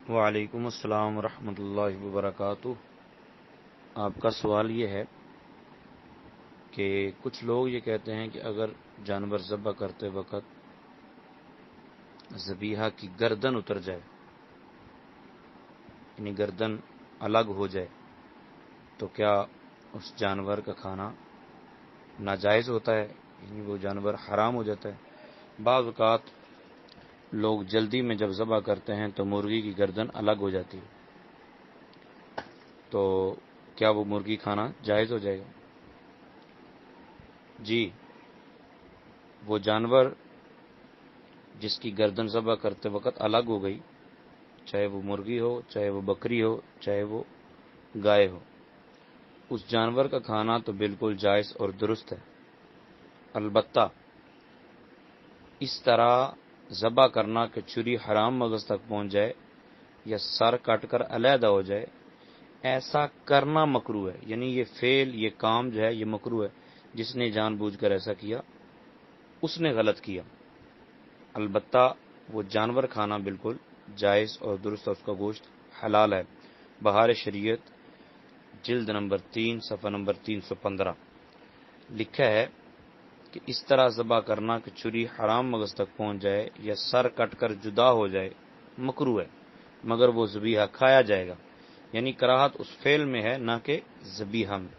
وعلیکم السلام ورحمۃ اللہ وبرکاتہ۔ آپ کا سوال یہ ہے کہ کچھ لوگ یہ کہتے ہیں کہ اگر جانور ذبح کرتے وقت ذبیحہ کی گردن اتر جائے، یعنی گردن الگ ہو جائے، تو کیا اس جانور کا کھانا ناجائز ہوتا ہے، یعنی وہ جانور حرام ہو جاتا ہے؟ بعض اوقات لوگ جلدی میں جب ذبح کرتے ہیں تو مرغی کی گردن الگ ہو جاتی ہے، تو کیا وہ مرغی کھانا جائز ہو جائے گا؟ جی، وہ جانور جس کی گردن ذبح کرتے وقت الگ ہو گئی، چاہے وہ مرغی ہو، چاہے وہ بکری ہو، چاہے وہ گائے ہو، اس جانور کا کھانا تو بالکل جائز اور درست ہے۔ البتہ اس طرح ذبح کرنا کہ چھری حرام مغز تک پہنچ جائے یا سر کٹ کر علیحدہ ہو جائے، ایسا کرنا مکروہ ہے، یعنی یہ فعل، یہ کام جو ہے یہ مکروہ ہے۔ جس نے جان بوجھ کر ایسا کیا اس نے غلط کیا۔ البتہ وہ جانور کھانا بالکل جائز اور درست، اس کا گوشت حلال ہے۔ بہار شریعت جلد نمبر 3 صفحہ نمبر 315 لکھا ہے کہ اس طرح ذبح کرنا کہ چھری حرام مغز تک پہنچ جائے یا سر کٹ کر جدا ہو جائے مکروہ ہے، مگر وہ ذبیحہ کھایا جائے گا، یعنی کراہت اس فعل میں ہے نہ کہ ذبیحہ میں۔